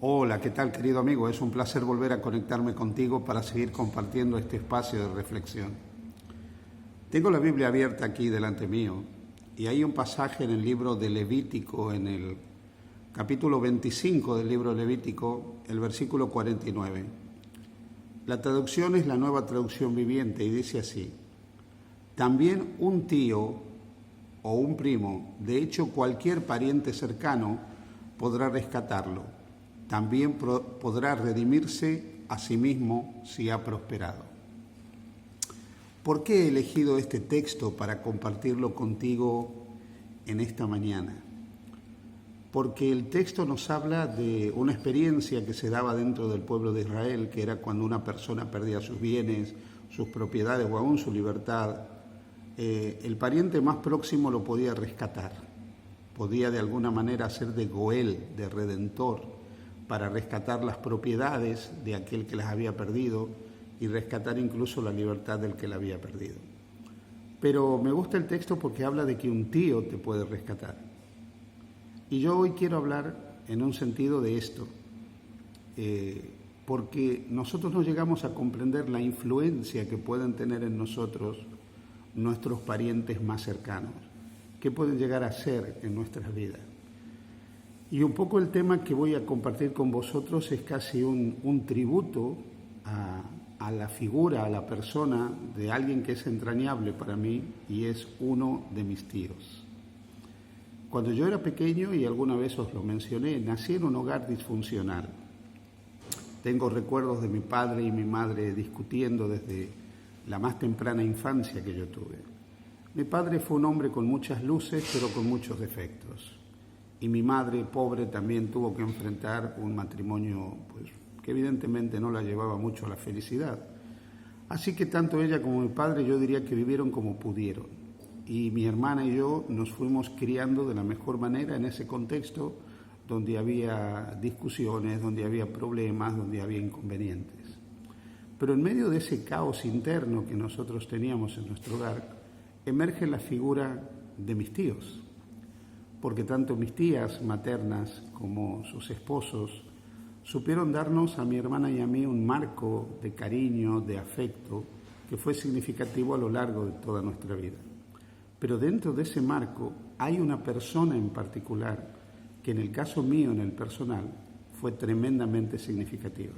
Hola, ¿qué tal, querido amigo? Es un placer volver a conectarme contigo para seguir compartiendo este espacio de reflexión. Tengo la Biblia abierta aquí delante mío y hay un pasaje en el libro de Levítico, en el capítulo 25 del libro de Levítico, el versículo 49. La traducción es la Nueva Traducción Viviente y dice así: también un tío o un primo, de hecho cualquier pariente cercano, podrá rescatarlo. También podrá redimirse a sí mismo si ha prosperado. ¿Por qué he elegido este texto para compartirlo contigo en esta mañana? Porque el texto nos habla de una experiencia que se daba dentro del pueblo de Israel, que era cuando una persona perdía sus bienes, sus propiedades o aún su libertad. El pariente más próximo lo podía rescatar, podía de alguna manera hacer de goel, de redentor, para rescatar las propiedades de aquel que las había perdido y rescatar incluso la libertad del que la había perdido. Pero me gusta el texto porque habla de que un tío te puede rescatar. Y yo hoy quiero hablar en un sentido de esto, porque nosotros no llegamos a comprender la influencia que pueden tener en nosotros nuestros parientes más cercanos, qué pueden llegar a ser en nuestras vidas. Y un poco el tema que voy a compartir con vosotros es casi un tributo a la figura, a la persona de alguien que es entrañable para mí y es uno de mis tíos. Cuando yo era pequeño, y alguna vez os lo mencioné, nací en un hogar disfuncional. Tengo recuerdos de mi padre y mi madre discutiendo desde la más temprana infancia que yo tuve. Mi padre fue un hombre con muchas luces, pero con muchos defectos. Y mi madre, pobre, también tuvo que enfrentar un matrimonio que evidentemente no la llevaba mucho a la felicidad. Así que tanto ella como mi padre, yo diría que vivieron como pudieron. Y mi hermana y yo nos fuimos criando de la mejor manera en ese contexto donde había discusiones, donde había problemas, donde había inconvenientes. Pero en medio de ese caos interno que nosotros teníamos en nuestro hogar, emerge la figura de mis tíos, porque tanto mis tías maternas como sus esposos supieron darnos a mi hermana y a mí un marco de cariño, de afecto, que fue significativo a lo largo de toda nuestra vida. Pero dentro de ese marco hay una persona en particular que en el caso mío, en el personal, fue tremendamente significativa.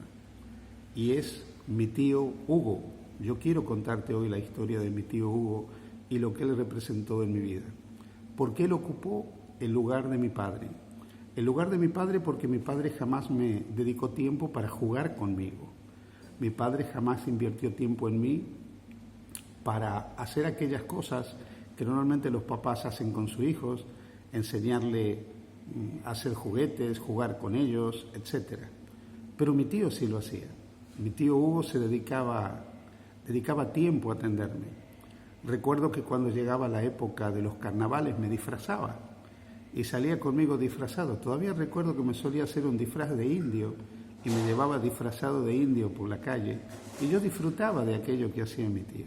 Y es mi tío Hugo. Yo quiero contarte hoy la historia de mi tío Hugo y lo que él representó en mi vida. Porque él ocupó el lugar de mi padre. El lugar de mi padre porque mi padre jamás me dedicó tiempo para jugar conmigo. Mi padre jamás invirtió tiempo en mí para hacer aquellas cosas que normalmente los papás hacen con sus hijos, enseñarle a hacer juguetes, jugar con ellos, etc. Pero mi tío sí lo hacía. Mi tío Hugo se dedicaba tiempo a atenderme. Recuerdo que cuando llegaba la época de los carnavales me disfrazaba y salía conmigo disfrazado. Todavía recuerdo que me solía hacer un disfraz de indio y me llevaba disfrazado de indio por la calle y yo disfrutaba de aquello que hacía mi tío.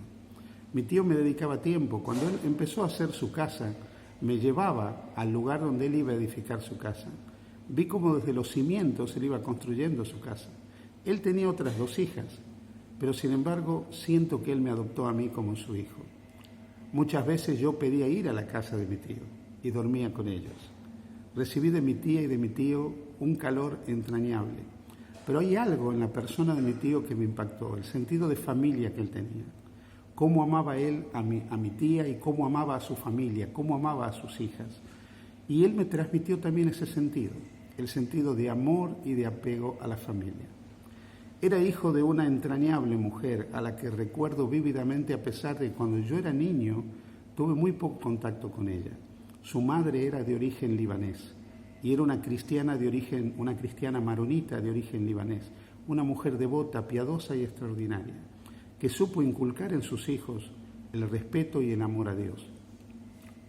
Mi tío me dedicaba tiempo. Cuando él empezó a hacer su casa, me llevaba al lugar donde él iba a edificar su casa. Vi cómo desde los cimientos él iba construyendo su casa. Él tenía otras 2 hijas, pero sin embargo siento que él me adoptó a mí como su hijo. Muchas veces yo pedía ir a la casa de mi tío y dormía con ellos. Recibí de mi tía y de mi tío un calor entrañable, pero hay algo en la persona de mi tío que me impactó, el sentido de familia que él tenía. Cómo amaba él a mi tía y cómo amaba a su familia, cómo amaba a sus hijas. Y él me transmitió también ese sentido, el sentido de amor y de apego a la familia. Era hijo de una entrañable mujer a la que recuerdo vívidamente a pesar de que cuando yo era niño tuve muy poco contacto con ella. Su madre era de origen libanés y era una cristiana maronita de origen libanés, una mujer devota, piadosa y extraordinaria, que supo inculcar en sus hijos el respeto y el amor a Dios.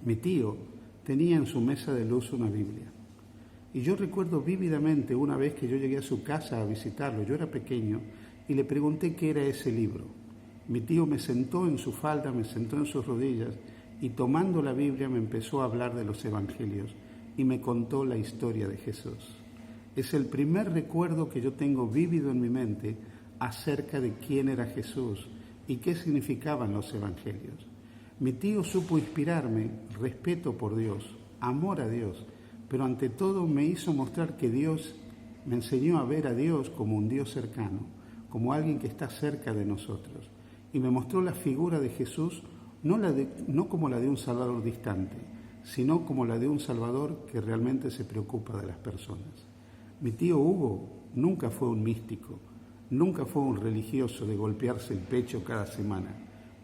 Mi tío tenía en su mesa de luz una Biblia. Y yo recuerdo vívidamente una vez que yo llegué a su casa a visitarlo, yo era pequeño, y le pregunté qué era ese libro. Mi tío me sentó en su falda, me sentó en sus rodillas, y tomando la Biblia me empezó a hablar de los evangelios, y me contó la historia de Jesús. Es el primer recuerdo que yo tengo vívido en mi mente acerca de quién era Jesús y qué significaban los evangelios. Mi tío supo inspirarme respeto por Dios, amor a Dios, pero ante todo me hizo mostrar que Dios me enseñó a ver a Dios como un Dios cercano, como alguien que está cerca de nosotros. Y me mostró la figura de Jesús no como la de un Salvador distante, sino como la de un Salvador que realmente se preocupa de las personas. Mi tío Hugo nunca fue un místico, nunca fue un religioso de golpearse el pecho cada semana,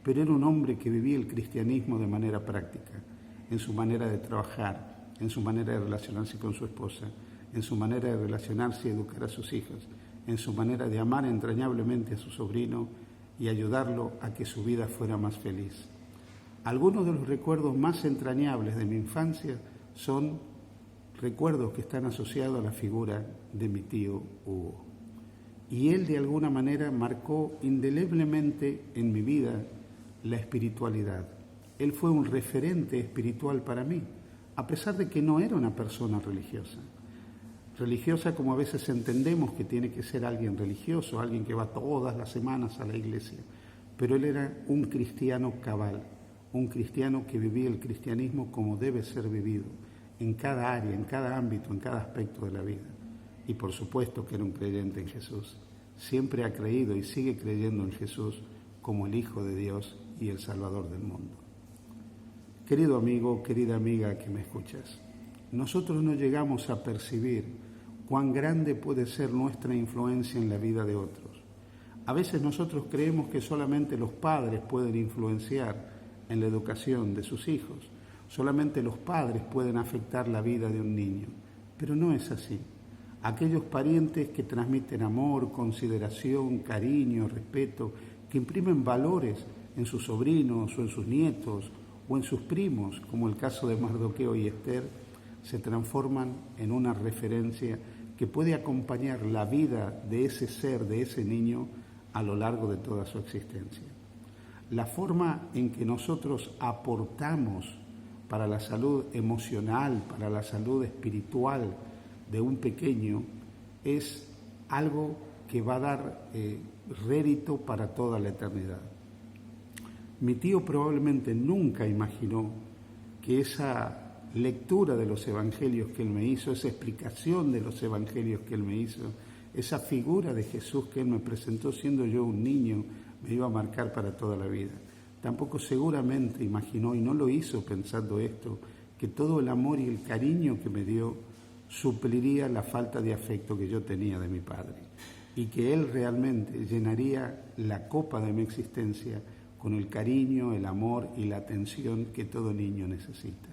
pero era un hombre que vivía el cristianismo de manera práctica, en su manera de trabajar, en su manera de relacionarse con su esposa, en su manera de relacionarse y educar a sus hijos, en su manera de amar entrañablemente a su sobrino y ayudarlo a que su vida fuera más feliz. Algunos de los recuerdos más entrañables de mi infancia son recuerdos que están asociados a la figura de mi tío Hugo. Y él de alguna manera marcó indeleblemente en mi vida la espiritualidad. Él fue un referente espiritual para mí, a pesar de que no era una persona religiosa. Religiosa como a veces entendemos que tiene que ser alguien religioso, alguien que va todas las semanas a la iglesia. Pero él era un cristiano cabal, un cristiano que vivía el cristianismo como debe ser vivido, en cada área, en cada ámbito, en cada aspecto de la vida. Y por supuesto que era un creyente en Jesús. Siempre ha creído y sigue creyendo en Jesús como el Hijo de Dios y el Salvador del mundo. Querido amigo, querida amiga que me escuchas, nosotros no llegamos a percibir cuán grande puede ser nuestra influencia en la vida de otros. A veces nosotros creemos que solamente los padres pueden influenciar en la educación de sus hijos, solamente los padres pueden afectar la vida de un niño, pero no es así. Aquellos parientes que transmiten amor, consideración, cariño, respeto, que imprimen valores en sus sobrinos o en sus nietos o en sus primos, como el caso de Mardoqueo y Esther, se transforman en una referencia que puede acompañar la vida de ese ser, de ese niño, a lo largo de toda su existencia. La forma en que nosotros aportamos para la salud emocional, para la salud espiritual de un pequeño, es algo que va a dar rédito para toda la eternidad. Mi tío probablemente nunca imaginó que esa lectura de los evangelios que él me hizo, esa explicación de los evangelios que él me hizo, esa figura de Jesús que él me presentó siendo yo un niño, me iba a marcar para toda la vida. Tampoco seguramente imaginó, y no lo hizo pensando esto, que todo el amor y el cariño que me dio supliría la falta de afecto que yo tenía de mi padre, y que él realmente llenaría la copa de mi existencia con el cariño, el amor y la atención que todo niño necesita.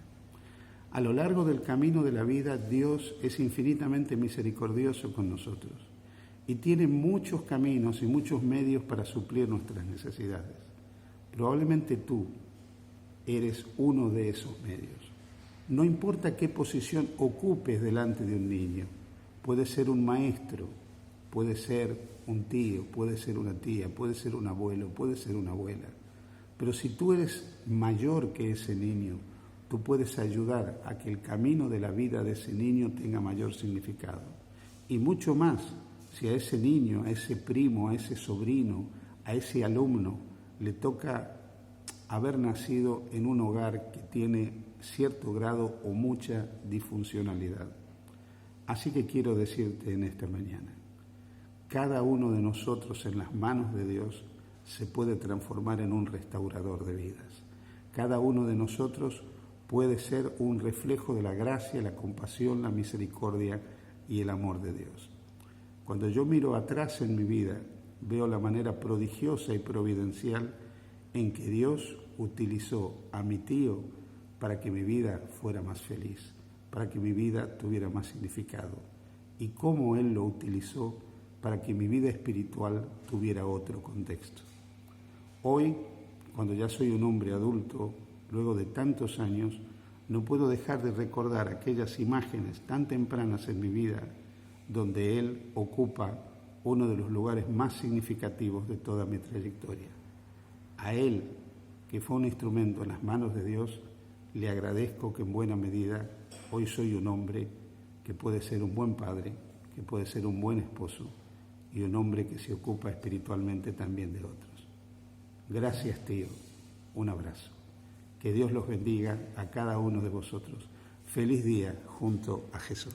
A lo largo del camino de la vida, Dios es infinitamente misericordioso con nosotros y tiene muchos caminos y muchos medios para suplir nuestras necesidades. Probablemente tú eres uno de esos medios. No importa qué posición ocupes delante de un niño, puede ser un maestro, puede ser un tío, puede ser una tía, puede ser un abuelo, puede ser una abuela. Pero si tú eres mayor que ese niño, tú puedes ayudar a que el camino de la vida de ese niño tenga mayor significado. Y mucho más, si a ese niño, a ese primo, a ese sobrino, a ese alumno, le toca haber nacido en un hogar que tiene cierto grado o mucha disfuncionalidad. Así que quiero decirte en esta mañana, cada uno de nosotros en las manos de Dios se puede transformar en un restaurador de vidas. Cada uno de nosotros puede ser un reflejo de la gracia, la compasión, la misericordia y el amor de Dios. Cuando yo miro atrás en mi vida, veo la manera prodigiosa y providencial en que Dios utilizó a mi tío para que mi vida fuera más feliz, para que mi vida tuviera más significado, y cómo Él lo utilizó para que mi vida espiritual tuviera otro contexto. Hoy, cuando ya soy un hombre adulto, luego de tantos años, no puedo dejar de recordar aquellas imágenes tan tempranas en mi vida donde Él ocupa uno de los lugares más significativos de toda mi trayectoria. A Él, que fue un instrumento en las manos de Dios, le agradezco que en buena medida hoy soy un hombre que puede ser un buen padre, que puede ser un buen esposo y un hombre que se ocupa espiritualmente también de otros. Gracias, tío. Un abrazo. Que Dios los bendiga a cada uno de vosotros. Feliz día junto a Jesús.